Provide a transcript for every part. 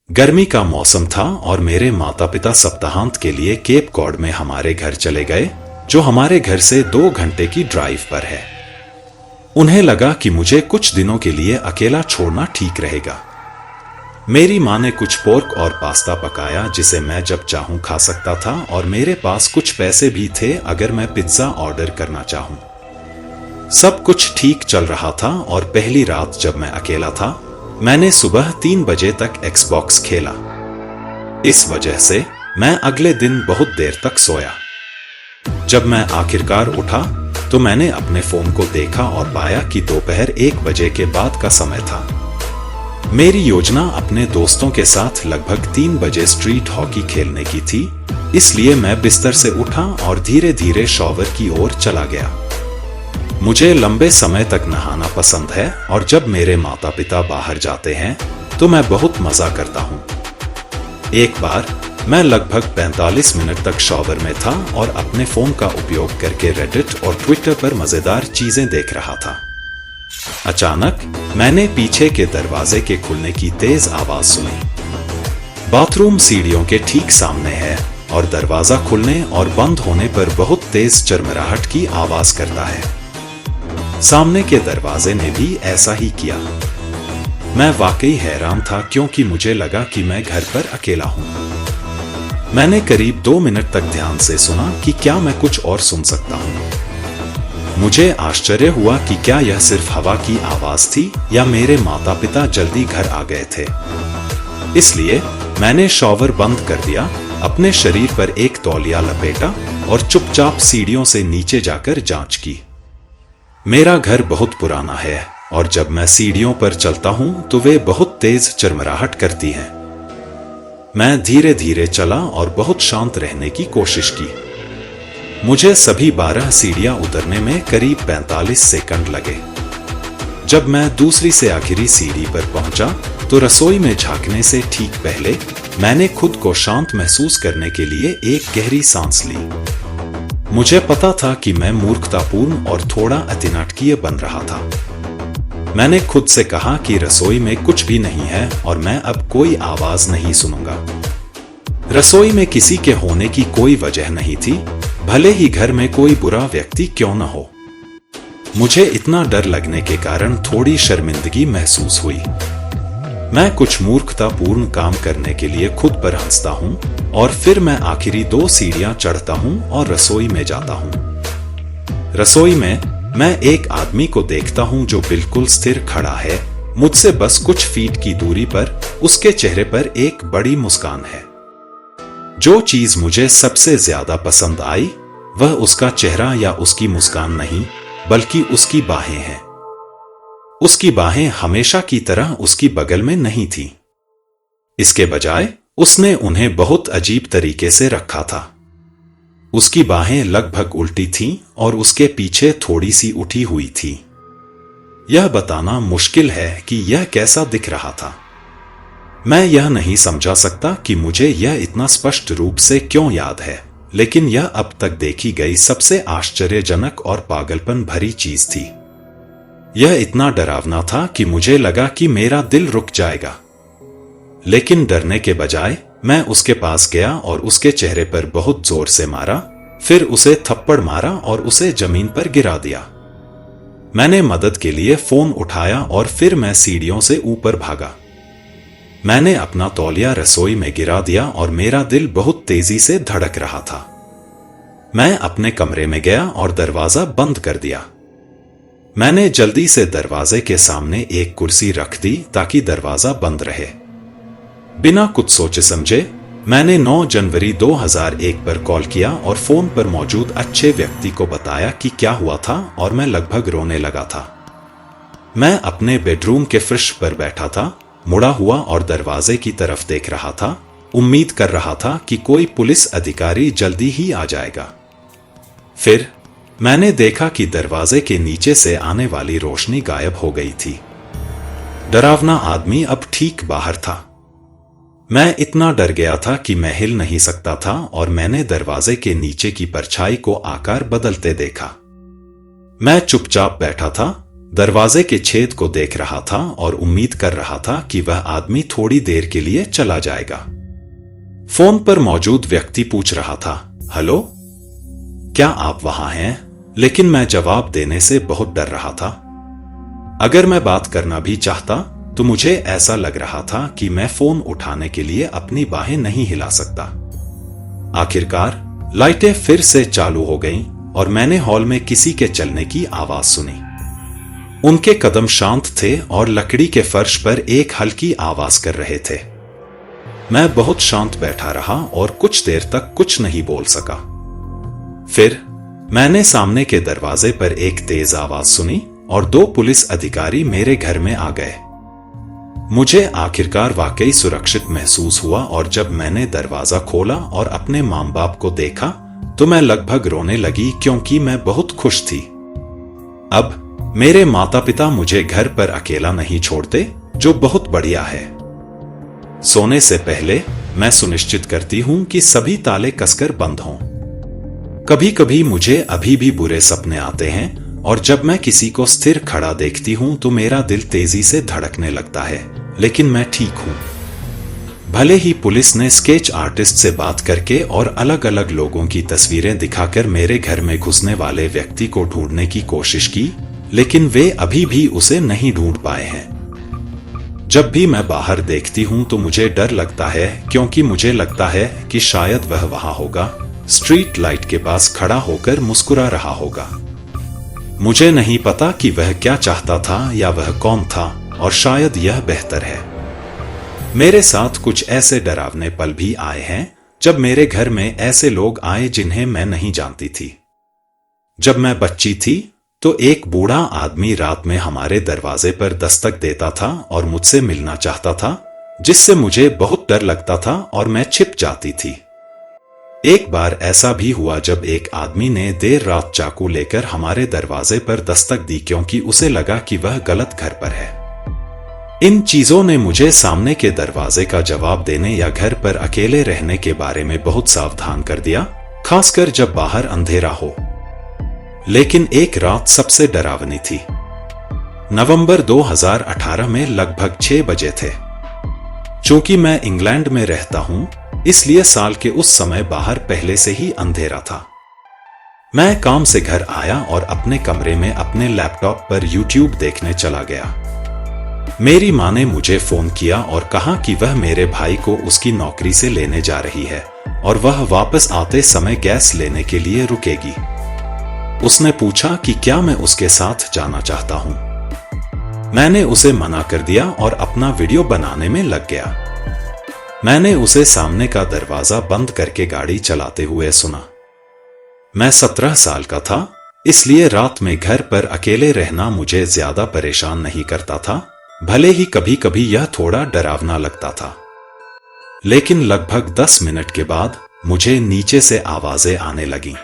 गर्मी का मौसम था और मेरे माता पिता सप्ताहांत के लिए केप कॉड में हमारे घर चले गए, जो हमारे घर से 2 घंटे की ड्राइव पर है। उन्हें लगा कि मुझे कुछ दिनों के लिए अकेला छोड़ना ठीक रहेगा। मेरी माँ ने कुछ पोर्क और पास्ता पकाया जिसे मैं जब चाहूं खा सकता था, और मेरे पास कुछ पैसे भी थे अगर मैं पिज्जा ऑर्डर करना चाहूं। सब कुछ ठीक चल रहा था और पहली रात जब मैं अकेला था, मैंने सुबह 3 बजे तक एक्सबॉक्स खेला। इस वजह से मैं अगले दिन बहुत देर तक सोया। जब मैं आखिरकार उठा तो मैंने अपने फोन को देखा और पाया कि दोपहर 1 बजे के बाद का समय था। मेरी योजना अपने दोस्तों के साथ लगभग 3 बजे स्ट्रीट हॉकी खेलने की थी, इसलिए मैं बिस्तर से उठा और धीरे धीरे शॉवर की ओर चला गया। मुझे लंबे समय तक नहाना पसंद है और जब मेरे माता पिता बाहर जाते हैं तो मैं बहुत मजा करता हूँ। एक बार मैं लगभग 45 मिनट तक शॉवर में था और अपने फोन का उपयोग करके रेडिट और ट्विटर पर मजेदार चीजें देख रहा था। अचानक मैंने पीछे के दरवाजे के खुलने की तेज आवाज सुनी। बाथरूम सीढ़ियों के ठीक सामने है और दरवाजा खुलने और बंद होने पर बहुत तेज चरमराहट की आवाज करता है। सामने के दरवाजे ने भी ऐसा ही किया। मैं वाकई हैरान था क्योंकि मुझे लगा कि मैं घर पर अकेला हूं। मैंने करीब 2 मिनट तक ध्यान से सुना कि क्या मैं कुछ और सुन सकता हूं। मुझे आश्चर्य हुआ कि क्या यह सिर्फ हवा की आवाज थी या मेरे माता पिता जल्दी घर आ गए थे। इसलिए मैंने शॉवर बंद कर दिया, अपने शरीर पर एक तौलिया लपेटा और चुपचाप सीढ़ियों से नीचे जाकर जांच की। मेरा घर बहुत पुराना है और जब मैं सीढ़ियों पर चलता हूं तो वे बहुत तेज चरमराहट करती हैं। मैं धीरे धीरे चला और बहुत शांत रहने की कोशिश की। मुझे सभी 12 सीढ़ियां उतरने में करीब 45 सेकंड लगे। जब मैं दूसरी से आखिरी सीढ़ी पर पहुंचा तो रसोई में झांकने से ठीक पहले मैंने खुद को शांत महसूस करने के लिए एक गहरी सांस ली। मुझे पता था कि मैं मूर्खतापूर्ण और थोड़ा अतिनाटकीय बन रहा था। मैंने खुद से कहा कि रसोई में कुछ भी नहीं है और मैं अब कोई आवाज नहीं सुनूंगा। रसोई में किसी के होने की कोई वजह नहीं थी, भले ही घर में कोई बुरा व्यक्ति क्यों न हो। मुझे इतना डर लगने के कारण थोड़ी शर्मिंदगी महसूस हुई। मैं कुछ मूर्खतापूर्ण काम करने के लिए खुद पर हंसता हूं और फिर मैं आखिरी 2 सीढ़ियां चढ़ता हूं और रसोई में जाता हूं। रसोई में मैं एक आदमी को देखता हूं जो बिल्कुल स्थिर खड़ा है, मुझसे बस कुछ फीट की दूरी पर। उसके चेहरे पर एक बड़ी मुस्कान है। जो चीज मुझे सबसे ज्यादा पसंद आई वह उसका चेहरा या उसकी मुस्कान नहीं, बल्कि उसकी बाहें हैं। उसकी बाहें हमेशा की तरह उसकी बगल में नहीं थी। इसके बजाय उसने उन्हें बहुत अजीब तरीके से रखा था। उसकी बाहें लगभग उल्टी थीं और उसके पीछे थोड़ी सी उठी हुई थी। यह बताना मुश्किल है कि यह कैसा दिख रहा था। मैं यह नहीं समझा सकता कि मुझे यह इतना स्पष्ट रूप से क्यों याद है, लेकिन यह अब तक देखी गई सबसे आश्चर्यजनक और पागलपन भरी चीज थी। यह इतना डरावना था कि मुझे लगा कि मेरा दिल रुक जाएगा। लेकिन डरने के बजाय मैं उसके पास गया और उसके चेहरे पर बहुत जोर से मारा, फिर उसे थप्पड़ मारा और उसे जमीन पर गिरा दिया। मैंने मदद के लिए फोन उठाया और फिर मैं सीढ़ियों से ऊपर भागा। मैंने अपना तौलिया रसोई में गिरा दिया और मेरा दिल बहुत तेजी से धड़क रहा था। मैं अपने कमरे में गया और दरवाजा बंद कर दिया। मैंने जल्दी से दरवाजे के सामने एक कुर्सी रख दी ताकि दरवाजा बंद रहे। बिना कुछ सोचे समझे मैंने 9 जनवरी 2001 पर कॉल किया और फोन पर मौजूद अच्छे व्यक्ति को बताया कि क्या हुआ था, और मैं लगभग रोने लगा था। मैं अपने बेडरूम के फर्श पर बैठा था, मुड़ा हुआ और दरवाजे की तरफ देख रहा था, उम्मीद कर रहा था कि कोई पुलिस अधिकारी जल्दी ही आ जाएगा। फिर मैंने देखा कि दरवाजे के नीचे से आने वाली रोशनी गायब हो गई थी। डरावना आदमी अब ठीक बाहर था। मैं इतना डर गया था कि मैं हिल नहीं सकता था और मैंने दरवाजे के नीचे की परछाई को आकार बदलते देखा। मैं चुपचाप बैठा था, दरवाजे के छेद को देख रहा था और उम्मीद कर रहा था कि वह आदमी थोड़ी देर के लिए चला जाएगा। फोन पर मौजूद व्यक्ति पूछ रहा था, हेलो, क्या आप वहां हैं? लेकिन मैं जवाब देने से बहुत डर रहा था। अगर मैं बात करना भी चाहता तो मुझे ऐसा लग रहा था कि मैं फोन उठाने के लिए अपनी बाहें नहीं हिला सकता। आखिरकार लाइटें फिर से चालू हो गईं और मैंने हॉल में किसी के चलने की आवाज सुनी। उनके कदम शांत थे और लकड़ी के फर्श पर एक हल्की आवाज कर रहे थे। मैं बहुत शांत बैठा रहा और कुछ देर तक कुछ नहीं बोल सका। फिर मैंने सामने के दरवाजे पर एक तेज आवाज सुनी और 2 पुलिस अधिकारी मेरे घर में आ गए। मुझे आखिरकार वाकई सुरक्षित महसूस हुआ और जब मैंने दरवाजा खोला और अपने माँ बाप को देखा तो मैं लगभग रोने लगी क्योंकि मैं बहुत खुश थी। अब मेरे माता पिता मुझे घर पर अकेला नहीं छोड़ते, जो बहुत बढ़िया है। सोने से पहले मैं सुनिश्चित करती हूं कि सभी ताले कसकर बंद हों। कभी कभी मुझे अभी भी बुरे सपने आते हैं और जब मैं किसी को स्थिर खड़ा देखती हूं तो मेरा दिल तेजी से धड़कने लगता है, लेकिन मैं ठीक हूं। भले ही पुलिस ने स्केच आर्टिस्ट से बात करके और अलग अलग लोगों की तस्वीरें दिखाकर मेरे घर में घुसने वाले व्यक्ति को ढूंढने की कोशिश की, लेकिन वे अभी भी उसे नहीं ढूंढ पाए हैं। जब भी मैं बाहर देखती हूं तो मुझे डर लगता है क्योंकि मुझे लगता है कि शायद वह वहां होगा, स्ट्रीट लाइट के पास खड़ा होकर मुस्कुरा रहा होगा। मुझे नहीं पता कि वह क्या चाहता था या वह कौन था, और शायद यह बेहतर है। मेरे साथ कुछ ऐसे डरावने पल भी आए हैं जब मेरे घर में ऐसे लोग आए जिन्हें मैं नहीं जानती थी। जब मैं बच्ची थी तो एक बूढ़ा आदमी रात में हमारे दरवाजे पर दस्तक देता था और मुझसे मिलना चाहता था, जिससे मुझे बहुत डर लगता था और मैं छिप जाती थी। एक बार ऐसा भी हुआ जब एक आदमी ने देर रात चाकू लेकर हमारे दरवाजे पर दस्तक दी क्योंकि उसे लगा कि वह गलत घर पर है। इन चीजों ने मुझे सामने के दरवाजे का जवाब देने या घर पर अकेले रहने के बारे में बहुत सावधान कर दिया, खासकर जब बाहर अंधेरा हो। लेकिन एक रात सबसे डरावनी थी। नवंबर 2018 में लगभग 6 बजे थे। चूंकि मैं इंग्लैंड में रहता हूं, इसलिए साल के उस समय बाहर पहले से ही अंधेरा था। मैं काम से घर आया और अपने कमरे में अपने लैपटॉप पर यूट्यूब देखने चला गया। मेरी मां ने मुझे फोन किया और कहा कि वह मेरे भाई को उसकी नौकरी से लेने जा रही है और वह वापस आते समय गैस लेने के लिए रुकेगी। उसने पूछा कि क्या मैं उसके साथ जाना चाहता हूं। मैंने उसे मना कर दिया और अपना वीडियो बनाने में लग गया। मैंने उसे सामने का दरवाजा बंद करके गाड़ी चलाते हुए सुना। मैं 17 साल का था, इसलिए रात में घर पर अकेले रहना मुझे ज्यादा परेशान नहीं करता था, भले ही कभी कभी यह थोड़ा डरावना लगता था। लेकिन लगभग 10 मिनट के बाद मुझे नीचे से आवाजें आने लगीं।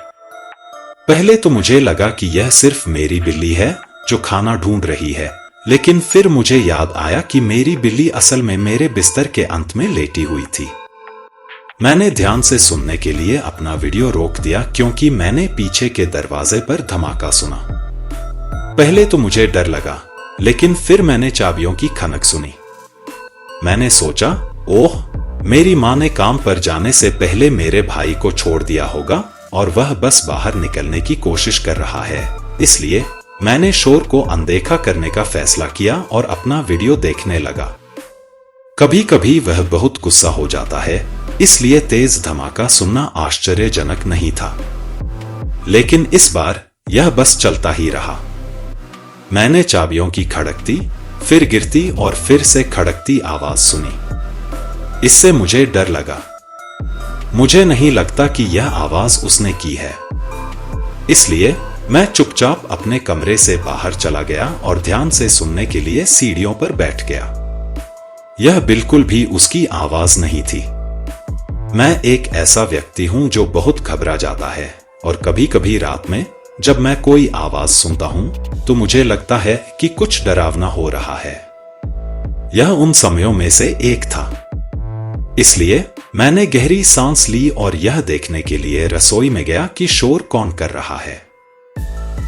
पहले तो मुझे लगा कि यह सिर्फ मेरी बिल्ली है जो खाना ढूंढ रही है, लेकिन फिर मुझे याद आया कि मेरी बिल्ली असल में मेरे बिस्तर के अंत में लेटी हुई थी। मैंने ध्यान से सुनने के लिए अपना वीडियो रोक दिया क्योंकि मैंने पीछे के दरवाजे पर धमाका सुना। पहले तो मुझे डर लगा, लेकिन फिर मैंने चाबियों की खनक सुनी। मैंने सोचा, ओह, मेरी मां ने काम पर जाने से पहले मेरे भाई को छोड़ दिया होगा और वह बस बाहर निकलने की कोशिश कर रहा है। इसलिए मैंने शोर को अनदेखा करने का फैसला किया और अपना वीडियो देखने लगा। कभी कभी वह बहुत गुस्सा हो जाता है, इसलिए तेज धमाका सुनना आश्चर्यजनक नहीं था। लेकिन इस बार यह बस चलता ही रहा। मैंने चाबियों की खड़कती, फिर गिरती और फिर से खड़कती आवाज सुनी। इससे मुझे डर लगा। मुझे नहीं लगता कि यह आवाज उसने की है, इसलिए मैं चुपचाप अपने कमरे से बाहर चला गया और ध्यान से सुनने के लिए सीढ़ियों पर बैठ गया। यह बिल्कुल भी उसकी आवाज नहीं थी। मैं एक ऐसा व्यक्ति हूं जो बहुत घबरा जाता है और कभी कभी रात में जब मैं कोई आवाज सुनता हूं तो मुझे लगता है कि कुछ डरावना हो रहा है। यह उन समयों में से एक था। इसलिए मैंने गहरी सांस ली और यह देखने के लिए रसोई में गया कि शोर कौन कर रहा है।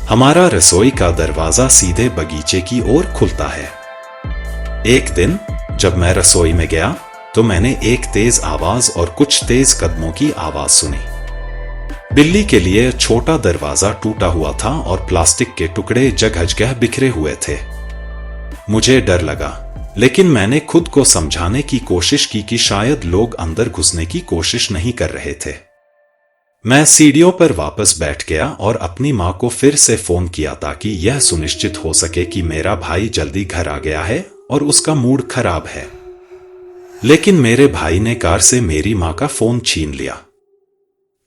हमारा रसोई का दरवाजा सीधे बगीचे की ओर खुलता है। एक दिन जब मैं रसोई में गया तो मैंने एक तेज आवाज और कुछ तेज कदमों की आवाज सुनी। बिल्ली के लिए छोटा दरवाजा टूटा हुआ था और प्लास्टिक के टुकड़े जगह जगह बिखरे हुए थे। मुझे डर लगा, लेकिन मैंने खुद को समझाने की कोशिश की कि शायद लोग अंदर घुसने की कोशिश नहीं कर रहे थे। मैं सीढ़ियों पर वापस बैठ गया और अपनी मां को फिर से फोन किया ताकि यह सुनिश्चित हो सके कि मेरा भाई जल्दी घर आ गया है और उसका मूड खराब है। लेकिन मेरे भाई ने कार से मेरी मां का फोन छीन लिया।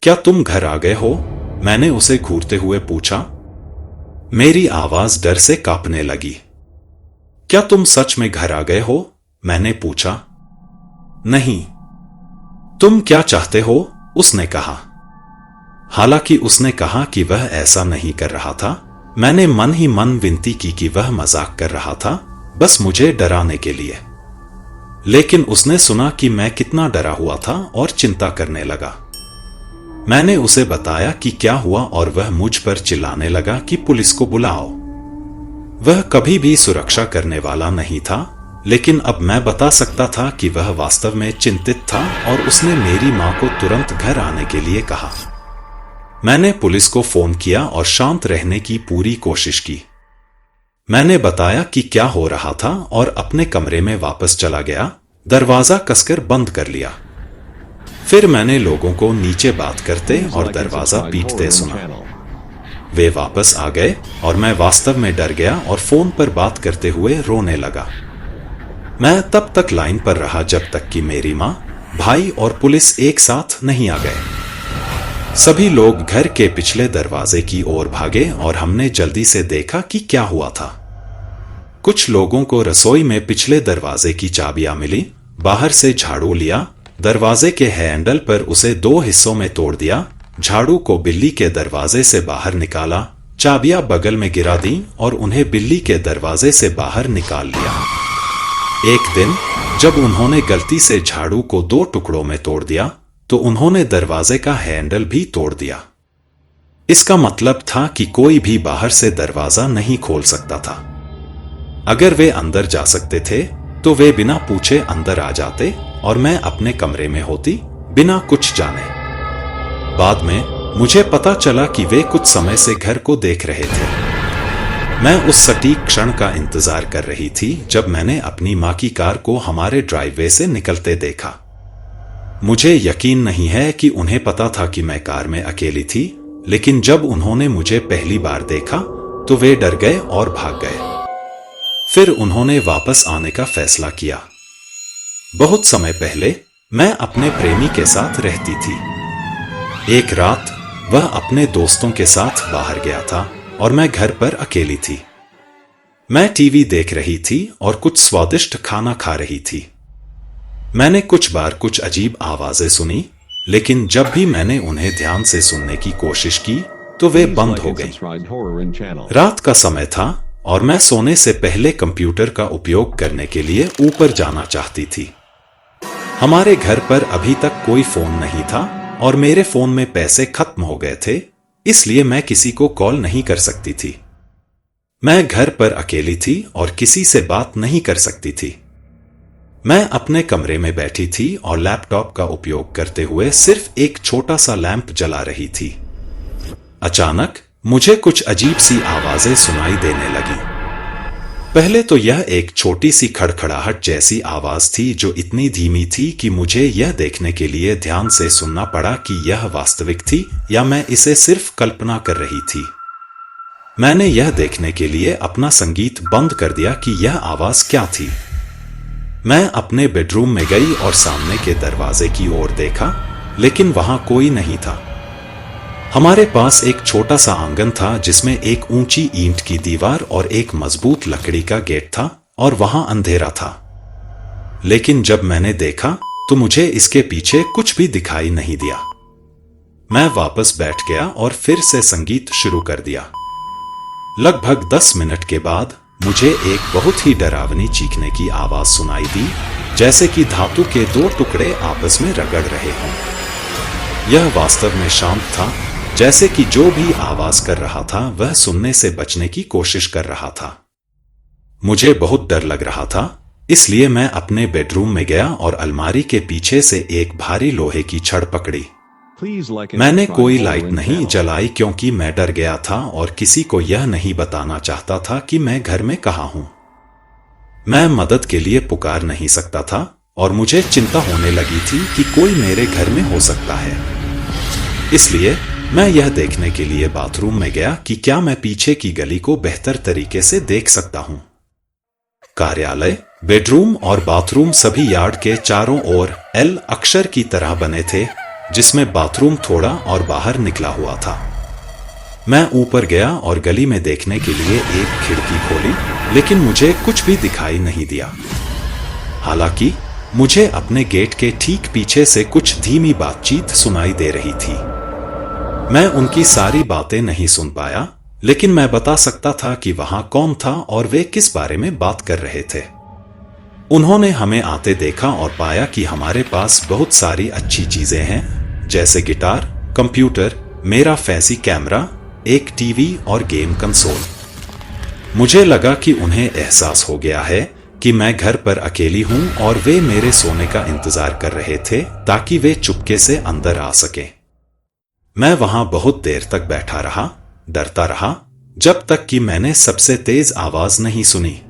क्या तुम घर आ गए हो? मैंने उसे घूरते हुए पूछा। मेरी आवाज डर से कांपने लगी। क्या तुम सच में घर आ गए हो? मैंने पूछा। नहीं। तुम क्या चाहते हो? उसने कहा। हालांकि उसने कहा कि वह ऐसा नहीं कर रहा था, मैंने मन ही मन विनती की कि वह मजाक कर रहा था, बस मुझे डराने के लिए। लेकिन उसने सुना कि मैं कितना डरा हुआ था और चिंता करने लगा। मैंने उसे बताया कि क्या हुआ और वह मुझ पर चिल्लाने लगा कि पुलिस को बुलाओ। वह कभी भी सुरक्षा करने वाला नहीं था, लेकिन अब मैं बता सकता था कि वह वास्तव में चिंतित था और उसने मेरी मां को तुरंत घर आने के लिए कहा। मैंने पुलिस को फोन किया और शांत रहने की पूरी कोशिश की। मैंने बताया कि क्या हो रहा था और अपने कमरे में वापस चला गया, दरवाजा कसकर बंद कर लिया। फिर मैंने लोगों को नीचे बात करते और दरवाजा पीटते सुना। वे वापस आ गए और मैं वास्तव में डर गया और फोन पर बात करते हुए रोने लगा। मैं तब तक लाइन पर रहा जब तक कि मेरी मां, भाई और पुलिस एक साथ नहीं आ गए। सभी लोग घर के पिछले दरवाजे की ओर भागे और हमने जल्दी से देखा कि क्या हुआ था। कुछ लोगों को रसोई में पिछले दरवाजे की चाबियां मिली, बाहर से झाड़ू लिया, दरवाजे के हैंडल पर उसे 2 हिस्सों में तोड़ दिया, झाड़ू को बिल्ली के दरवाजे से बाहर निकाला, चाबियां बगल में गिरा दी और उन्हें बिल्ली के दरवाजे से बाहर निकाल लिया। एक दिन जब उन्होंने गलती से झाड़ू को 2 टुकड़ों में तोड़ दिया तो उन्होंने दरवाजे का हैंडल भी तोड़ दिया। इसका मतलब था कि कोई भी बाहर से दरवाजा नहीं खोल सकता था। अगर वे अंदर जा सकते थे तो वे बिना पूछे अंदर आ जाते और मैं अपने कमरे में होती बिना कुछ जाने। बाद में मुझे पता चला कि वे कुछ समय से घर को देख रहे थे। मैं उस सटीक क्षण का इंतजार कर रही थी जब मैंने अपनी मां की कार को हमारे ड्राइववे से निकलते देखा। मुझे यकीन नहीं है कि उन्हें पता था कि मैं कार में अकेली थी, लेकिन जब उन्होंने मुझे पहली बार देखा तो वे डर गए और भाग गए। फिर उन्होंने वापस आने का फैसला किया। बहुत समय पहले मैं अपने प्रेमी के साथ रहती थी। एक रात वह अपने दोस्तों के साथ बाहर गया था और मैं घर पर अकेली थी। मैं टीवी देख रही थी और कुछ स्वादिष्ट खाना खा रही थी। मैंने कुछ बार कुछ अजीब आवाजें सुनी, लेकिन जब भी मैंने उन्हें ध्यान से सुनने की कोशिश की तो वे बंद हो गई। रात का समय था और मैं सोने से पहले कंप्यूटर का उपयोग करने के लिए ऊपर जाना चाहती थी। हमारे घर पर अभी तक कोई फोन नहीं था और मेरे फोन में पैसे खत्म हो गए थे, इसलिए मैं किसी को कॉल नहीं कर सकती थी। मैं घर पर अकेली थी और किसी से बात नहीं कर सकती थी। मैं अपने कमरे में बैठी थी और लैपटॉप का उपयोग करते हुए सिर्फ एक छोटा सा लैंप जला रही थी। अचानक मुझे कुछ अजीब सी आवाजें सुनाई देने लगी। पहले तो यह एक छोटी सी खड़खड़ाहट जैसी आवाज थी जो इतनी धीमी थी कि मुझे यह देखने के लिए ध्यान से सुनना पड़ा कि यह वास्तविक थी या मैं इसे सिर्फ कल्पना कर रही थी। मैंने यह देखने के लिए अपना संगीत बंद कर दिया कि यह आवाज क्या थी। मैं अपने बेडरूम में गई और सामने के दरवाजे की ओर देखा, लेकिन वहां कोई नहीं था। हमारे पास एक छोटा सा आंगन था जिसमें एक ऊंची ईंट की दीवार और एक मजबूत लकड़ी का गेट था और वहां अंधेरा था। लेकिन जब मैंने देखा तो मुझे इसके पीछे कुछ भी दिखाई नहीं दिया। मैं वापस बैठ गया और फिर से संगीत शुरू कर दिया। लगभग 10 मिनट के बाद मुझे एक बहुत ही डरावनी चीखने की आवाज सुनाई दी, जैसे कि धातु के 2 टुकड़े आपस में रगड़ रहे हों। यह वास्तव में शांत था, जैसे कि जो भी आवाज कर रहा था वह सुनने से बचने की कोशिश कर रहा था। मुझे बहुत डर लग रहा था, इसलिए मैं अपने बेडरूम में गया और अलमारी के पीछे से एक भारी लोहे की छड़ पकड़ी। मैंने कोई लाइट नहीं जलाई क्योंकि मैं डर गया था और किसी को यह नहीं बताना चाहता था कि मैं घर में कहाँ हूं। मैं मदद के लिए पुकार नहीं सकता था और मुझे चिंता होने लगी थी कि कोई मेरे घर में हो सकता है। इसलिए मैं यह देखने के लिए बाथरूम में गया कि क्या मैं पीछे की गली को बेहतर तरीके से देख सकता हूं। कार्यालय, बेडरूम और बाथरूम सभी यार्ड के चारों ओर एल अक्षर की तरह बने थे, जिसमें बाथरूम थोड़ा और बाहर निकला हुआ था। मैं ऊपर गया और गली में देखने के लिए एक खिड़की खोली, लेकिन मुझे कुछ भी दिखाई नहीं दिया। हालांकि मुझे अपने गेट के ठीक पीछे से कुछ धीमी बातचीत सुनाई दे रही थी। मैं उनकी सारी बातें नहीं सुन पाया, लेकिन मैं बता सकता था कि वहां कौन था और वे किस बारे में बात कर रहे थे। उन्होंने हमें आते देखा और पाया कि हमारे पास बहुत सारी अच्छी चीजें हैं, जैसे गिटार, कंप्यूटर, मेरा फैंसी कैमरा, एक टीवी और गेम कंसोल। मुझे लगा कि उन्हें एहसास हो गया है कि मैं घर पर अकेली हूं और वे मेरे सोने का इंतजार कर रहे थे ताकि वे चुपके से अंदर आ सके। मैं वहां बहुत देर तक बैठा रहा, डरता रहा, जब तक कि मैंने सबसे तेज आवाज नहीं सुनी।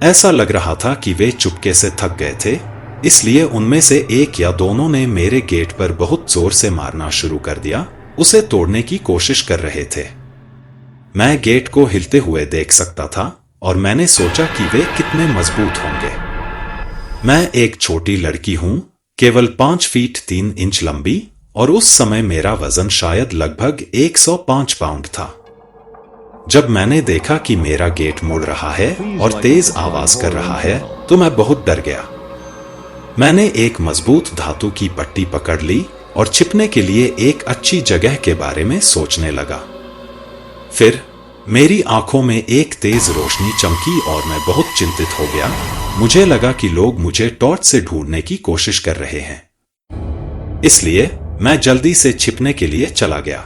ऐसा लग रहा था कि वे चुपके से थक गए थे, इसलिए उनमें से एक या दोनों ने मेरे गेट पर बहुत जोर से मारना शुरू कर दिया, उसे तोड़ने की कोशिश कर रहे थे। मैं गेट को हिलते हुए देख सकता था और मैंने सोचा कि वे कितने मजबूत होंगे। मैं एक छोटी लड़की हूं, केवल 5 फीट 3 इंच लंबी, और उस समय मेरा वजन शायद लगभग 105 पाउंड था। जब मैंने देखा कि मेरा गेट मुड़ रहा है और तेज आवाज कर रहा है, तो मैं बहुत डर गया। मैंने एक मजबूत धातु की पट्टी पकड़ ली और छिपने के लिए एक अच्छी जगह के बारे में सोचने लगा। फिर मेरी आंखों में एक तेज रोशनी चमकी और मैं बहुत चिंतित हो गया। मुझे लगा कि लोग मुझे टॉर्च से ढूंढने की कोशिश कर रहे हैं, इसलिए मैं जल्दी से छिपने के लिए चला गया।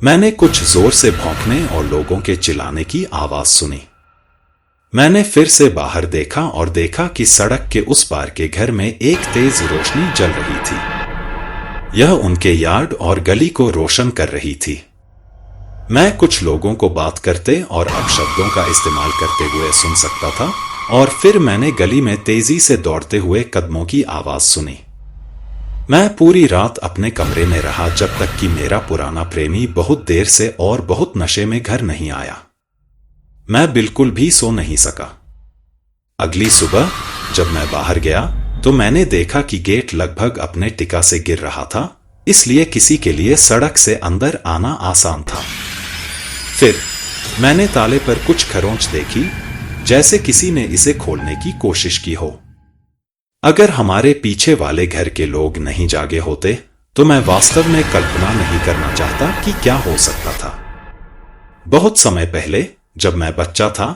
मैंने कुछ जोर से भौंकने और लोगों के चिल्लाने की आवाज सुनी। मैंने फिर से बाहर देखा और देखा कि सड़क के उस पार के घर में एक तेज रोशनी जल रही थी। यह उनके यार्ड और गली को रोशन कर रही थी। मैं कुछ लोगों को बात करते और अपशब्दों का इस्तेमाल करते हुए सुन सकता था, और फिर मैंने गली में तेजी से दौड़ते हुए कदमों की आवाज सुनी। मैं पूरी रात अपने कमरे में रहा जब तक कि मेरा पुराना प्रेमी बहुत देर से और बहुत नशे में घर नहीं आया। मैं बिल्कुल भी सो नहीं सका। अगली सुबह जब मैं बाहर गया तो मैंने देखा कि गेट लगभग अपने टिका से गिर रहा था, इसलिए किसी के लिए सड़क से अंदर आना आसान था। फिर मैंने ताले पर कुछ खरोंच देखी, जैसे किसी ने इसे खोलने की कोशिश की हो। अगर हमारे पीछे वाले घर के लोग नहीं जागे होते तो मैं वास्तव में कल्पना नहीं करना चाहता कि क्या हो सकता था। बहुत समय पहले जब मैं बच्चा था,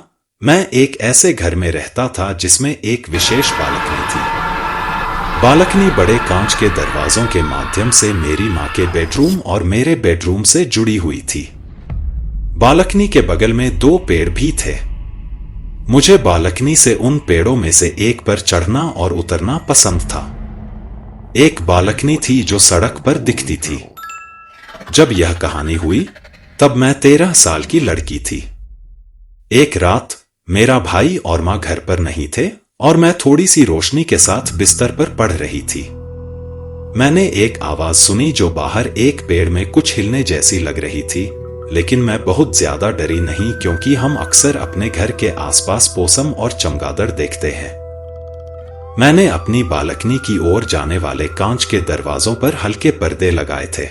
मैं एक ऐसे घर में रहता था जिसमें एक विशेष बालकनी थी। बालकनी बड़े कांच के दरवाजों के माध्यम से मेरी मां के बेडरूम और मेरे बेडरूम से जुड़ी हुई थी। बालकनी के बगल में 2 पेड़ भी थे। मुझे बालकनी से उन पेड़ों में से एक पर चढ़ना और उतरना पसंद था। एक बालकनी थी जो सड़क पर दिखती थी। जब यह कहानी हुई तब मैं 13 साल की लड़की थी। एक रात मेरा भाई और मां घर पर नहीं थे और मैं थोड़ी सी रोशनी के साथ बिस्तर पर पढ़ रही थी। मैंने एक आवाज सुनी जो बाहर एक पेड़ में कुछ हिलने जैसी लग रही थी, लेकिन मैं बहुत ज्यादा डरी नहीं क्योंकि हम अक्सर अपने घर के आसपास पोसम और चमगादड़ देखते हैं। मैंने अपनी बालकनी की ओर जाने वाले कांच के दरवाजों पर हल्के पर्दे लगाए थे।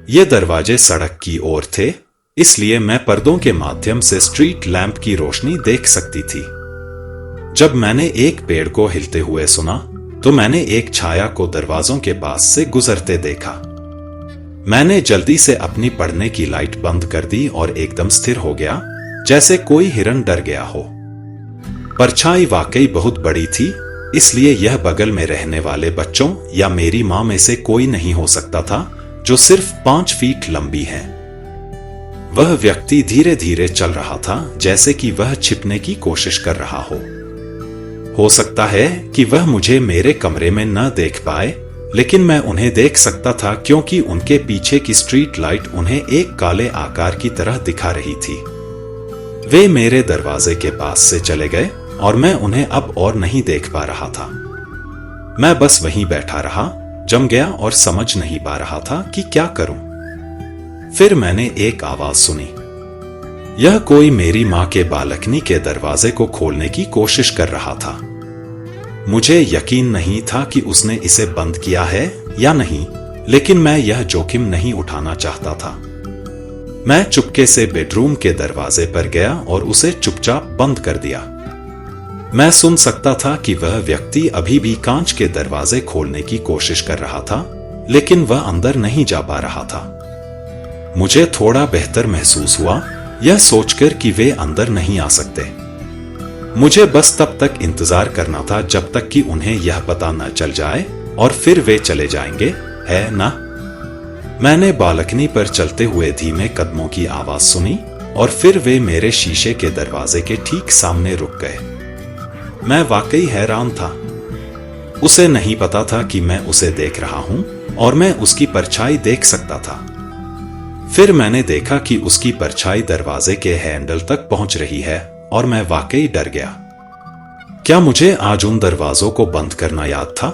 ये दरवाजे सड़क की ओर थे, इसलिए मैं पर्दों के माध्यम से स्ट्रीट लैंप की रोशनी देख सकती थी। जब मैंने एक पेड़ को हिलते हुए सुना तो मैंने एक छाया को दरवाजों के पास से गुजरते देखा। मैंने जल्दी से अपनी पढ़ने की लाइट बंद कर दी और एकदम स्थिर हो गया, जैसे कोई हिरन डर गया हो। परछाई वाकई बहुत बड़ी थी, इसलिए यह बगल में रहने वाले बच्चों या मेरी मां में से कोई नहीं हो सकता था जो सिर्फ 5 फीट लंबी हैं। वह व्यक्ति धीरे धीरे चल रहा था, जैसे कि वह छिपने की कोशिश कर रहा हो सकता है कि वह मुझे मेरे कमरे में न देख पाए, लेकिन मैं उन्हें देख सकता था क्योंकि उनके पीछे की स्ट्रीट लाइट उन्हें एक काले आकार की तरह दिखा रही थी। वे मेरे दरवाजे के पास से चले गए और मैं उन्हें अब और नहीं देख पा रहा था। मैं बस वहीं बैठा रहा, जम गया और समझ नहीं पा रहा था कि क्या करूं। फिर मैंने एक आवाज सुनी। यह कोई मेरी मां के बालकनी के दरवाजे को खोलने की कोशिश कर रहा था। मुझे यकीन नहीं था कि उसने इसे बंद किया है या नहीं, लेकिन मैं यह जोखिम नहीं उठाना चाहता था। मैं चुपके से बेडरूम के दरवाजे पर गया और उसे चुपचाप बंद कर दिया। मैं सुन सकता था कि वह व्यक्ति अभी भी कांच के दरवाजे खोलने की कोशिश कर रहा था, लेकिन वह अंदर नहीं जा पा रहा था। मुझे थोड़ा बेहतर महसूस हुआ, यह सोचकर कि वे अंदर नहीं आ सकते। मुझे बस तब तक इंतजार करना था जब तक कि उन्हें यह पता न चल जाए और फिर वे चले जाएंगे, है ना? मैंने बालकनी पर चलते हुए धीमे कदमों की आवाज सुनी और फिर वे मेरे शीशे के दरवाजे के ठीक सामने रुक गए। मैं वाकई हैरान था। उसे नहीं पता था कि मैं उसे देख रहा हूं और मैं उसकी परछाई देख सकता था। फिर मैंने देखा कि उसकी परछाई दरवाजे के हैंडल तक पहुंच रही है और मैं वाकई डर गया। क्या मुझे आज उन दरवाजों को बंद करना याद था?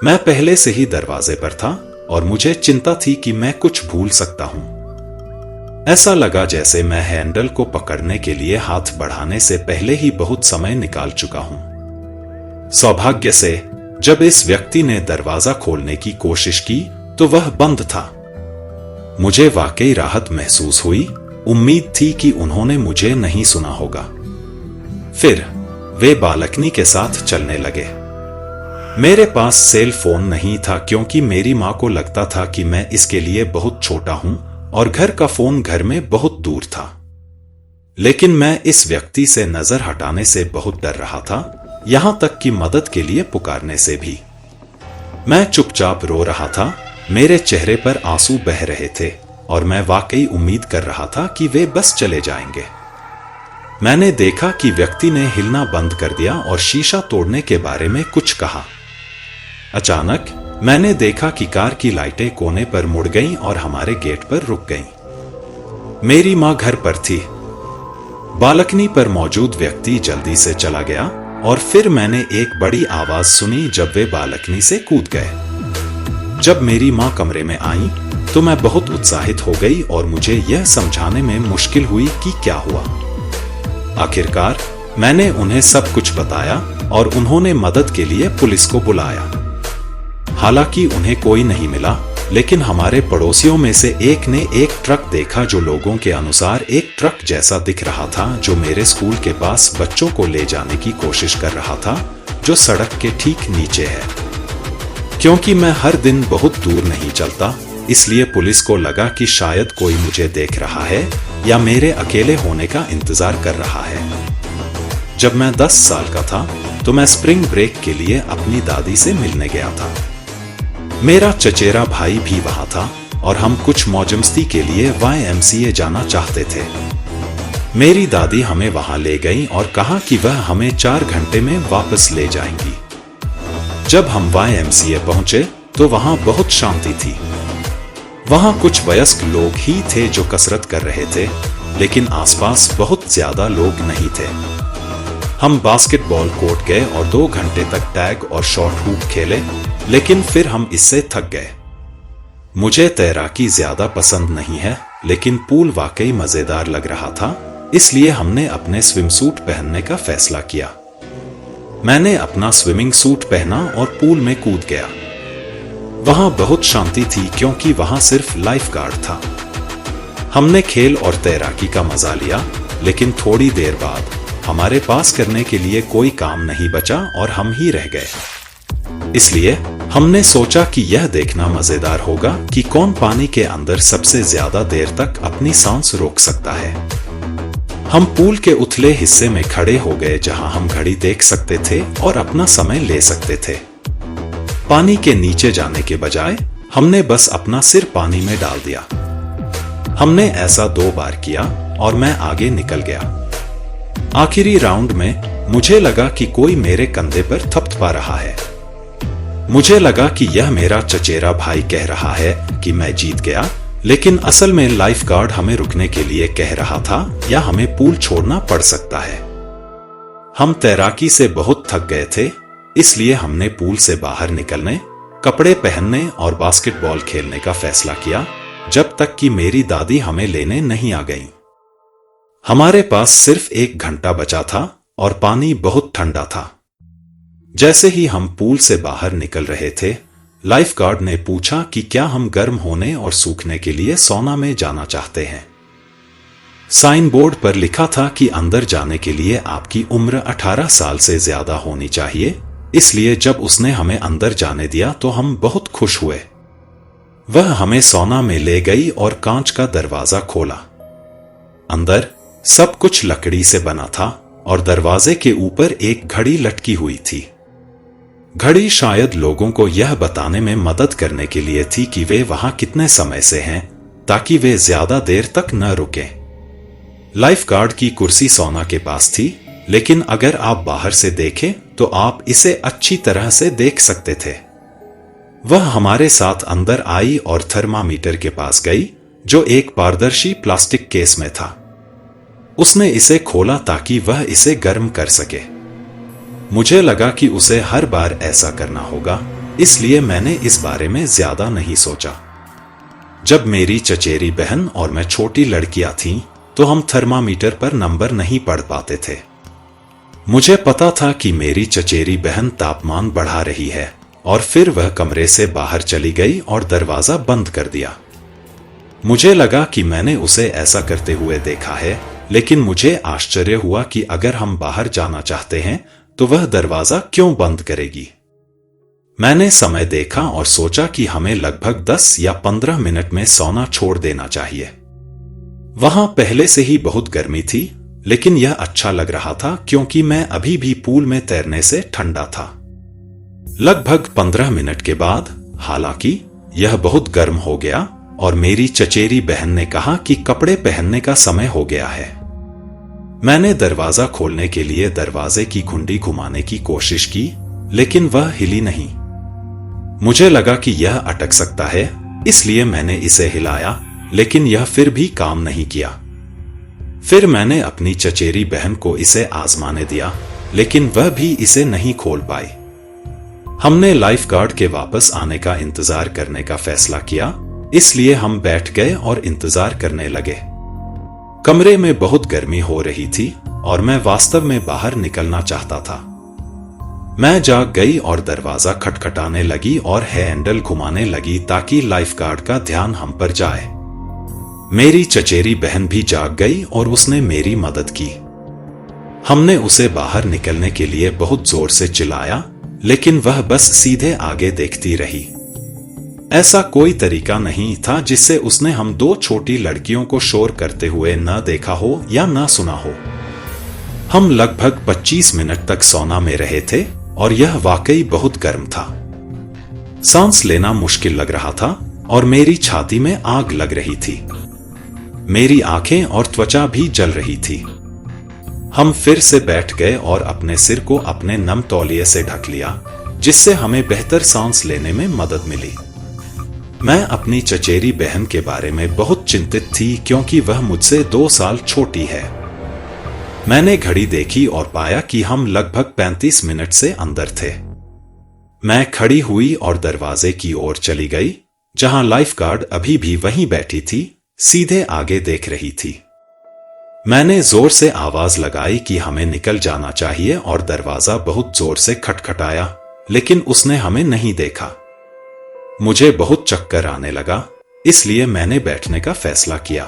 मैं पहले से ही दरवाजे पर था और मुझे चिंता थी कि मैं कुछ भूल सकता हूं। ऐसा लगा जैसे मैं हैंडल को पकड़ने के लिए हाथ बढ़ाने से पहले ही बहुत समय निकाल चुका हूं। सौभाग्य से जब इस व्यक्ति ने दरवाजा खोलने की कोशिश की तो वह बंद था। मुझे वाकई राहत महसूस हुई। उम्मीद थी कि उन्होंने मुझे नहीं सुना होगा। फिर वे बालकनी के साथ चलने लगे। मेरे पास सेल फोन नहीं था क्योंकि मेरी मां को लगता था कि मैं इसके लिए बहुत छोटा हूं और घर का फोन घर में बहुत दूर था। लेकिन मैं इस व्यक्ति से नजर हटाने से बहुत डर रहा था, यहां तक कि मदद के लिए पुकारने से भी। मैं चुपचाप रो रहा था, मेरे चेहरे पर आंसू बह रहे थे और मैं वाकई उम्मीद कर रहा था कि वे बस चले जाएंगे। मैंने देखा कि व्यक्ति ने हिलना बंद कर दिया और शीशा तोड़ने के बारे में कुछ कहा। अचानक मैंने देखा कि कार की लाइटें कोने पर मुड़ गईं और हमारे गेट पर रुक गईं। मेरी मां घर पर थी। बालकनी पर मौजूद व्यक्ति जल्दी से चला गया और फिर मैंने एक बड़ी आवाज सुनी जब वे बालकनी से कूद गए। जब मेरी मां कमरे में आई तो मैं बहुत उत्साहित हो गई और मुझे यह समझाने में मुश्किल हुई कि क्या हुआ। आखिरकार मैंने उन्हें सब कुछ बताया और उन्होंने मदद के लिए पुलिस को बुलाया। हालांकि उन्हें कोई नहीं मिला, लेकिन हमारे पड़ोसियों में से एक ने एक ट्रक देखा जो लोगों के अनुसार एक ट्रक जैसा दिख रहा था, जो मेरे स्कूल के पास बच्चों को ले जाने की कोशिश कर रहा था, जो सड़क के ठीक नीचे है। क्योंकि मैं हर दिन बहुत दूर नहीं चलता, इसलिए पुलिस को लगा कि शायद कोई मुझे देख रहा है या मेरे अकेले होने का इंतजार कर रहा है। जब मैं 10 साल का था तो मैं स्प्रिंग ब्रेक के लिए अपनी दादी से मिलने गया था। मेरा चचेरा भाई भी वहां था और हम कुछ मौजमस्ती के लिए YMCA जाना चाहते थे। मेरी दादी हमें वहां ले गई और कहा कि वह हमें 4 घंटे में वापस ले जाएंगी। जब हम YMCA पहुंचे तो वहां बहुत शांति थी। वहां कुछ वयस्क लोग ही थे जो कसरत कर रहे थे, लेकिन आसपास बहुत ज्यादा लोग नहीं थे। हम बास्केटबॉल कोर्ट गए और 2 घंटे तक टैग और शॉर्ट हूप खेले, लेकिन फिर हम इससे थक गए। मुझे तैराकी ज्यादा पसंद नहीं है, लेकिन पूल वाकई मजेदार लग रहा था, इसलिए हमने अपने स्विमसूट पहनने का फैसला किया। मैंने अपना स्विमिंग सूट पहना और पूल में कूद गया। वहां बहुत शांति थी क्योंकि वहां सिर्फ लाइफ गार्ड था। हमने खेल और तैराकी का मजा लिया, लेकिन थोड़ी देर बाद हमारे पास करने के लिए कोई काम नहीं बचा और हम ही रह गए। इसलिए हमने सोचा कि यह देखना मजेदार होगा कि कौन पानी के अंदर सबसे ज्यादा देर तक अपनी सांस रोक सकता है। हम पूल के उथले हिस्से में खड़े हो गए जहां हम घड़ी देख सकते थे और अपना समय ले सकते थे। पानी के नीचे जाने के बजाय हमने बस अपना सिर पानी में डाल दिया। हमने ऐसा 2 बार किया और मैं आगे निकल गया। आखिरी राउंड में मुझे लगा कि कोई मेरे कंधे पर थपथपा रहा है। मुझे लगा कि यह मेरा चचेरा भाई कह रहा है कि मैं जीत गया, लेकिन असल में लाइफ गार्ड हमें रुकने के लिए कह रहा था या हमें पूल छोड़ना पड़ सकता है। हम तैराकी से बहुत थक गए थे, इसलिए हमने पूल से बाहर निकलने, कपड़े पहनने और बास्केटबॉल खेलने का फैसला किया, जब तक कि मेरी दादी हमें लेने नहीं आ गई। हमारे पास सिर्फ 1 घंटा बचा था और पानी बहुत ठंडा था। जैसे ही हम पूल से बाहर निकल रहे थे, लाइफ गार्ड ने पूछा कि क्या हम गर्म होने और सूखने के लिए सौना में जाना चाहते हैं। साइन बोर्ड पर लिखा था कि अंदर जाने के लिए आपकी उम्र 18 साल से ज्यादा होनी चाहिए, इसलिए जब उसने हमें अंदर जाने दिया तो हम बहुत खुश हुए। वह हमें सौना में ले गई और कांच का दरवाजा खोला। अंदर सब कुछ लकड़ी से बना था और दरवाजे के ऊपर एक घड़ी लटकी हुई थी। घड़ी शायद लोगों को यह बताने में मदद करने के लिए थी कि वे वहां कितने समय से हैं, ताकि वे ज्यादा देर तक न रुकें। लाइफ गार्ड की कुर्सी सौना के पास थी, लेकिन अगर आप बाहर से देखें तो आप इसे अच्छी तरह से देख सकते थे। वह हमारे साथ अंदर आई और थर्मामीटर के पास गई, जो एक पारदर्शी प्लास्टिक केस में था। उसने इसे खोला ताकि वह इसे गर्म कर सके। मुझे लगा कि उसे हर बार ऐसा करना होगा, इसलिए मैंने इस बारे में ज्यादा नहीं सोचा। जब मेरी चचेरी बहन और मैं छोटी लड़कियां थीं, तो हम थर्मामीटर पर नंबर नहीं पढ़ पाते थे। मुझे पता था कि मेरी चचेरी बहन तापमान बढ़ा रही है, और फिर वह कमरे से बाहर चली गई और दरवाजा बंद कर दिया। मुझे लगा कि मैंने उसे ऐसा करते हुए देखा है, लेकिन मुझे आश्चर्य हुआ कि अगर हम बाहर जाना चाहते हैं तो वह दरवाजा क्यों बंद करेगी। मैंने समय देखा और सोचा कि हमें लगभग 10 या 15 मिनट में सौना छोड़ देना चाहिए। वहां पहले से ही बहुत गर्मी थी, लेकिन यह अच्छा लग रहा था क्योंकि मैं अभी भी पूल में तैरने से ठंडा था। लगभग 15 मिनट के बाद, हालांकि यह बहुत गर्म हो गया और मेरी चचेरी बहन ने कहा कि कपड़े पहनने का समय हो गया है। मैंने दरवाजा खोलने के लिए दरवाजे की घुंडी घुमाने की कोशिश की, लेकिन वह हिली नहीं। मुझे लगा कि यह अटक सकता है, इसलिए मैंने इसे हिलाया, लेकिन यह फिर भी काम नहीं किया। फिर मैंने अपनी चचेरी बहन को इसे आजमाने दिया, लेकिन वह भी इसे नहीं खोल पाई। हमने लाइफ गार्ड के वापस आने का इंतजार करने का फैसला किया, इसलिए हम बैठ गए और इंतजार करने लगे। कमरे में बहुत गर्मी हो रही थी और मैं वास्तव में बाहर निकलना चाहता था। मैं जाग गई और दरवाजा खटखटाने लगी और हैंडल घुमाने लगी ताकि लाइफ गार्ड का ध्यान हम पर जाए। मेरी चचेरी बहन भी जाग गई और उसने मेरी मदद की। हमने उसे बाहर निकलने के लिए बहुत जोर से चिल्लाया, लेकिन वह बस सीधे आगे देखती रही। ऐसा कोई तरीका नहीं था जिससे उसने हम 2 छोटी लड़कियों को शोर करते हुए न देखा हो या न सुना हो। हम लगभग 25 मिनट तक सौना में रहे थे और यह वाकई बहुत गर्म था। सांस लेना मुश्किल लग रहा था और मेरी छाती में आग लग रही थी। मेरी आंखें और त्वचा भी जल रही थी। हम फिर से बैठ गए और अपने सिर को अपने नम तौलिए से ढक लिया, जिससे हमें बेहतर सांस लेने में मदद मिली। मैं अपनी चचेरी बहन के बारे में बहुत चिंतित थी क्योंकि वह मुझसे 2 साल छोटी है। मैंने घड़ी देखी और पाया कि हम लगभग 35 मिनट से अंदर थे। मैं खड़ी हुई और दरवाजे की ओर चली गई, जहां लाइफ गार्ड अभी भी वहीं बैठी थी, सीधे आगे देख रही थी। मैंने जोर से आवाज लगाई कि हमें निकल जाना चाहिए और दरवाजा बहुत जोर से खटखटाया, लेकिन उसने हमें नहीं देखा। मुझे बहुत चक्कर आने लगा, इसलिए मैंने बैठने का फैसला किया।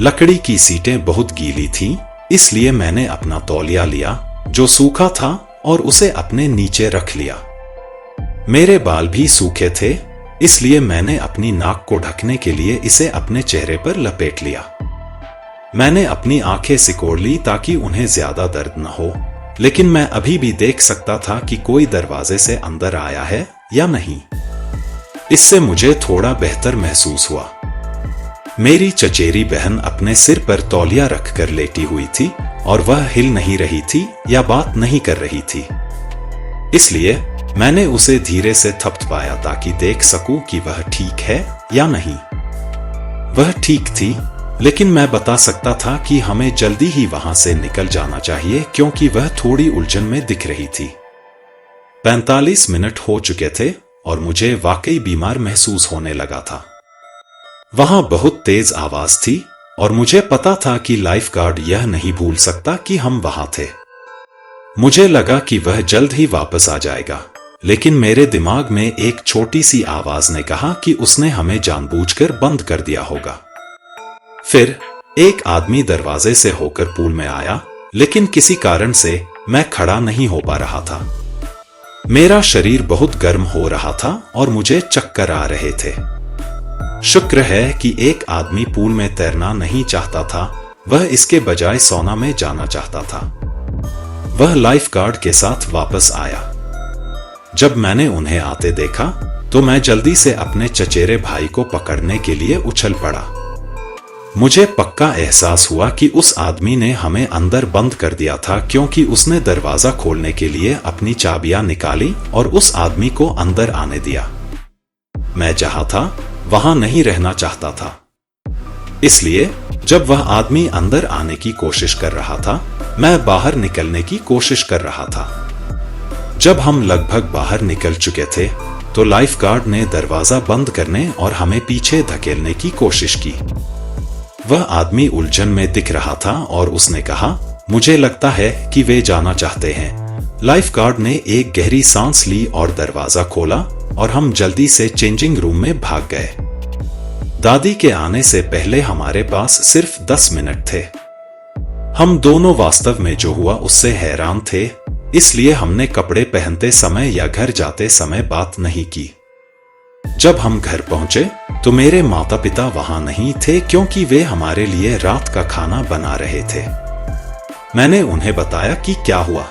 लकड़ी की सीटें बहुत गीली थीं, इसलिए मैंने अपना तौलिया लिया जो सूखा था और उसे अपने नीचे रख लिया। मेरे बाल भी सूखे थे, इसलिए मैंने अपनी नाक को ढकने के लिए इसे अपने चेहरे पर लपेट लिया। मैंने अपनी आंखें सिकोड़ ली ताकि उन्हें ज्यादा दर्द न हो, लेकिन मैं अभी भी देख सकता था कि कोई दरवाजे से अंदर आया है या नहीं। इससे मुझे थोड़ा बेहतर महसूस हुआ। मेरी चचेरी बहन अपने सिर पर तौलिया रखकर लेटी हुई थी और वह हिल नहीं रही थी या बात नहीं कर रही थी। इसलिए मैंने उसे धीरे से थपथपाया ताकि देख सकूं कि वह ठीक है या नहीं। वह ठीक थी, लेकिन मैं बता सकता था कि हमें जल्दी ही वहां से निकल जाना चाहिए क्योंकि वह थोड़ी उलझन में दिख रही थी। 45 मिनट हो चुके थे और मुझे वाकई बीमार महसूस होने लगा था। वहां बहुत तेज आवाज थी और मुझे पता था कि लाइफगार्ड यह नहीं भूल सकता कि हम वहां थे। मुझे लगा कि वह जल्द ही वापस आ जाएगा, लेकिन मेरे दिमाग में एक छोटी सी आवाज ने कहा कि उसने हमें जानबूझकर बंद कर दिया होगा। फिर एक आदमी दरवाजे से होकर पूल में आया, लेकिन किसी कारण से मैं खड़ा नहीं हो पा रहा था। मेरा शरीर बहुत गर्म हो रहा था और मुझे चक्कर आ रहे थे। शुक्र है कि एक आदमी पूल में तैरना नहीं चाहता था, वह इसके बजाय सौना में जाना चाहता था। वह लाइफगार्ड के साथ वापस आया। जब मैंने उन्हें आते देखा तो मैं जल्दी से अपने चचेरे भाई को पकड़ने के लिए उछल पड़ा। मुझे पक्का एहसास हुआ कि उस आदमी ने हमें अंदर बंद कर दिया था क्योंकि उसने दरवाजा खोलने के लिए अपनी चाबियां निकाली और उस आदमी को अंदर आने दिया। मैं जहां था वहां नहीं रहना चाहता था। इसलिए जब वह आदमी अंदर आने की कोशिश कर रहा था, मैं बाहर निकलने की कोशिश कर रहा था। जब हम लगभग बाहर निकल चुके थे तो लाइफगार्ड ने दरवाजा बंद करने और हमें पीछे धकेलने की कोशिश की। वह आदमी उलझन में दिख रहा था और उसने कहा, मुझे लगता है कि वे जाना चाहते हैं। लाइफगार्ड ने एक गहरी सांस ली और दरवाजा खोला और हम जल्दी से चेंजिंग रूम में भाग गए। दादी के आने से पहले हमारे पास सिर्फ 10 मिनट थे। हम दोनों वास्तव में जो हुआ उससे हैरान थे, इसलिए हमने कपड़े पहनते समय या घर जाते समय बात नहीं की। जब हम घर पहुंचे तो मेरे माता पिता वहां नहीं थे क्योंकि वे हमारे लिए रात का खाना बना रहे थे। मैंने उन्हें बताया कि क्या हुआ।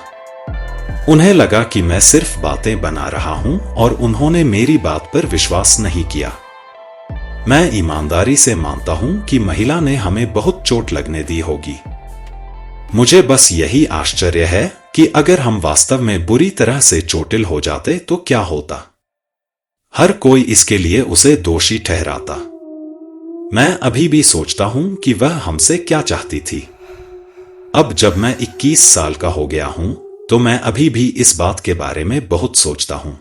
उन्हें लगा कि मैं सिर्फ बातें बना रहा हूं और उन्होंने मेरी बात पर विश्वास नहीं किया। मैं ईमानदारी से मानता हूं कि महिला ने हमें बहुत चोट लगने दी होगी। मुझे बस यही आश्चर्य है कि अगर हम वास्तव में बुरी तरह से चोटिल हो जाते तो क्या होता। हर कोई इसके लिए उसे दोषी ठहराता। मैं अभी भी सोचता हूं कि वह हमसे क्या चाहती थी। अब जब मैं 21 साल का हो गया हूं तो मैं अभी भी इस बात के बारे में बहुत सोचता हूं।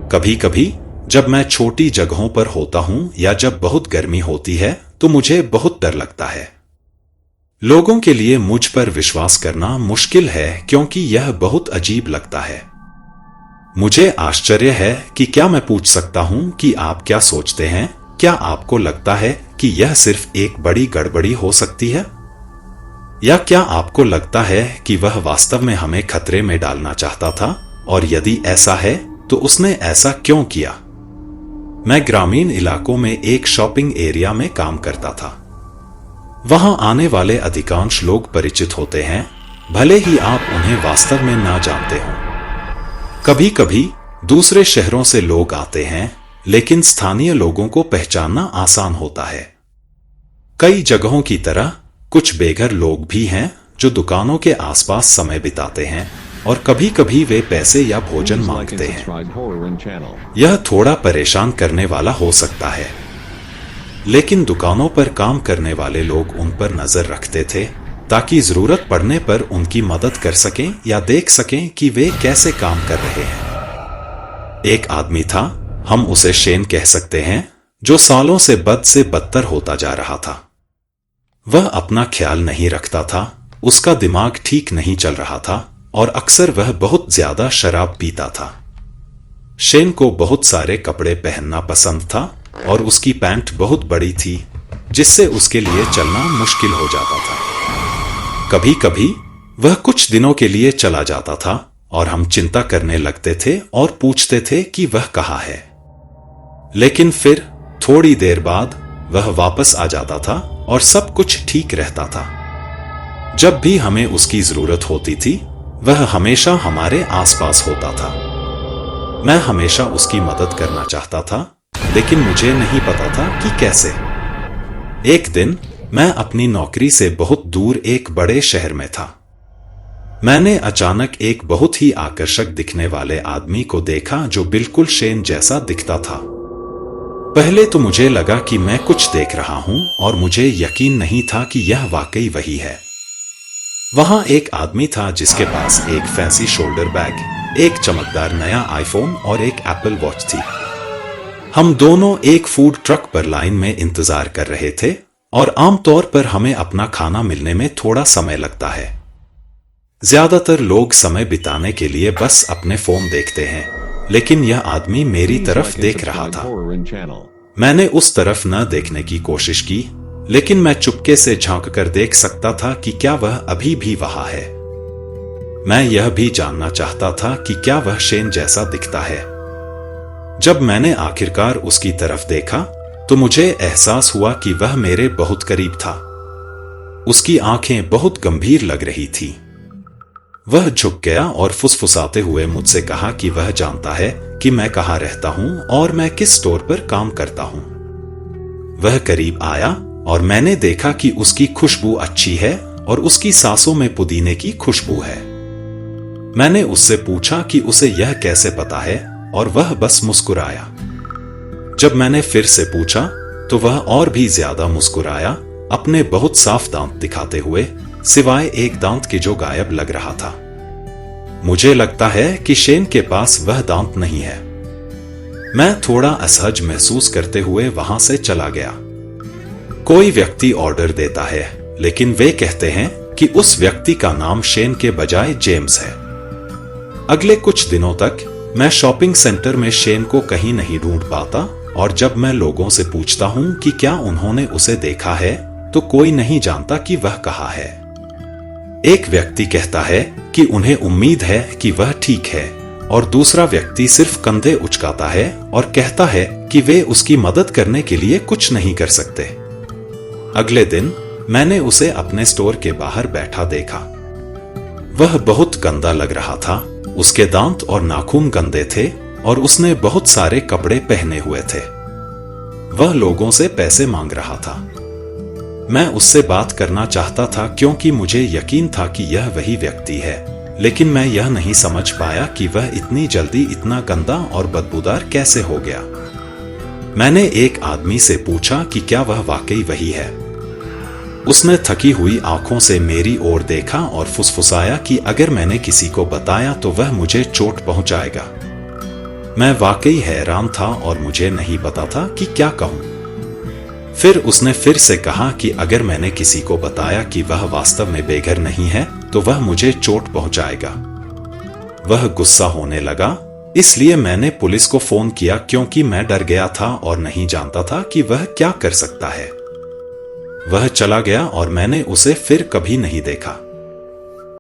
कभी कभी जब मैं छोटी जगहों पर होता हूं या जब बहुत गर्मी होती है तो मुझे बहुत डर लगता है। लोगों के लिए मुझ पर विश्वास करना मुश्किल है क्योंकि यह बहुत अजीब लगता है। मुझे आश्चर्य है कि क्या मैं पूछ सकता हूं कि आप क्या सोचते हैं? क्या आपको लगता है कि यह सिर्फ एक बड़ी गड़बड़ी हो सकती है? या क्या आपको लगता है कि वह वास्तव में हमें खतरे में डालना चाहता था? और यदि ऐसा है तो उसने ऐसा क्यों किया? मैं ग्रामीण इलाकों में एक शॉपिंग एरिया में काम करता था। वहां आने वाले अधिकांश लोग परिचित होते हैं, भले ही आप उन्हें वास्तव में ना जानते हो। कभी कभी दूसरे शहरों से लोग आते हैं, लेकिन स्थानीय लोगों को पहचानना आसान होता है। कई जगहों की तरह कुछ बेघर लोग भी हैं जो दुकानों के आसपास समय बिताते हैं और कभी कभी वे पैसे या भोजन मांगते हैं। यह थोड़ा परेशान करने वाला हो सकता है, लेकिन दुकानों पर काम करने वाले लोग उन पर नजर रखते थे ताकि जरूरत पड़ने पर उनकी मदद कर सकें या देख सकें कि वे कैसे काम कर रहे हैं। एक आदमी था, हम उसे शेन कह सकते हैं, जो सालों से बद से बदतर होता जा रहा था। वह अपना ख्याल नहीं रखता था, उसका दिमाग ठीक नहीं चल रहा था और अक्सर वह बहुत ज्यादा शराब पीता था। शेन को बहुत सारे कपड़े पहनना पसंद था और उसकी पैंट बहुत बड़ी थी, जिससे उसके लिए चलना मुश्किल हो जाता था। कभी कभी वह कुछ दिनों के लिए चला जाता था और हम चिंता करने लगते थे और पूछते थे कि वह कहाँ है। लेकिन फिर थोड़ी देर बाद वह वापस आ जाता था और सब कुछ ठीक रहता था। जब भी हमें उसकी जरूरत होती थी, वह हमेशा हमारे आसपास होता था। मैं हमेशा उसकी मदद करना चाहता था, लेकिन मुझे नहीं पता था कि कैसे। एक दिन मैं अपनी नौकरी से बहुत दूर एक बड़े शहर में था। मैंने अचानक एक बहुत ही आकर्षक दिखने वाले आदमी को देखा जो बिल्कुल शेन जैसा दिखता था। पहले तो मुझे लगा कि मैं कुछ देख रहा हूं और मुझे यकीन नहीं था कि यह वाकई वही है। वहां एक आदमी था जिसके पास एक फैंसी शोल्डर बैग, एक चमकदार नया आईफोन और एक एप्पल वॉच थी। हम दोनों एक फूड ट्रक पर लाइन में इंतजार कर रहे थे और आमतौर पर हमें अपना खाना मिलने में थोड़ा समय लगता है। ज्यादातर लोग समय बिताने के लिए बस अपने फोन देखते हैं, लेकिन यह आदमी मेरी तरफ देख रहा था। मैंने उस तरफ न देखने की कोशिश की, लेकिन मैं चुपके से झांक कर देख सकता था कि क्या वह अभी भी वहां है। मैं यह भी जानना चाहता था कि क्या वह शेन जैसा दिखता है। जब मैंने आखिरकार उसकी तरफ देखा तो मुझे एहसास हुआ कि वह मेरे बहुत करीब था। उसकी आंखें बहुत गंभीर लग रही थी। वह झुक गया और फुसफुसाते हुए मुझसे कहा कि वह जानता है कि मैं कहाँ रहता हूं और मैं किस स्टोर पर काम करता हूं। वह करीब आया और मैंने देखा कि उसकी खुशबू अच्छी है और उसकी सांसों में पुदीने की खुशबू है। मैंने उससे पूछा कि उसे यह कैसे पता है और वह बस मुस्कुराया। जब मैंने फिर से पूछा तो वह और भी ज्यादा मुस्कुराया, अपने बहुत साफ दांत दिखाते हुए, सिवाय एक दांत के जो गायब लग रहा था। मुझे लगता है कि शेन के पास वह दांत नहीं है। मैं थोड़ा असहज महसूस करते हुए वहां से चला गया। कोई व्यक्ति ऑर्डर देता है, लेकिन वे कहते हैं कि उस व्यक्ति का नाम शेन के बजाय जेम्स है। अगले कुछ दिनों तक मैं शॉपिंग सेंटर में शेन को कहीं नहीं ढूंढ पाता और जब मैं लोगों से पूछता हूं कि क्या उन्होंने उसे देखा है तो कोई नहीं जानता कि वह कहाँ है। एक व्यक्ति कहता है कि उन्हें उम्मीद है कि वह ठीक है और दूसरा व्यक्ति सिर्फ कंधे उचकाता है और कहता है कि वे उसकी मदद करने के लिए कुछ नहीं कर सकते। अगले दिन मैंने उसे अपने स्टोर के बाहर बैठा देखा। वह बहुत गंदा लग रहा था, उसके दांत और नाखून गंदे थे और उसने बहुत सारे कपड़े पहने हुए थे। वह लोगों से पैसे मांग रहा था। मैं उससे बात करना चाहता था क्योंकि मुझे यकीन था कि यह वही व्यक्ति है, लेकिन मैं यह नहीं समझ पाया कि वह इतनी जल्दी इतना गंदा और बदबूदार कैसे हो गया। मैंने एक आदमी से पूछा कि क्या वह वाकई वही है। उसने थकी हुई आंखों से मेरी ओर देखा और फुसफुसाया कि अगर मैंने किसी को बताया तो वह मुझे चोट पहुंचाएगा। मैं वाकई हैरान था और मुझे नहीं पता था कि क्या कहूं। फिर उसने फिर से कहा कि अगर मैंने किसी को बताया कि वह वास्तव में बेघर नहीं है तो वह मुझे चोट पहुंचाएगा। वह गुस्सा होने लगा, इसलिए मैंने पुलिस को फोन किया क्योंकि मैं डर गया था और नहीं जानता था कि वह क्या कर सकता है। वह चला गया और मैंने उसे फिर कभी नहीं देखा।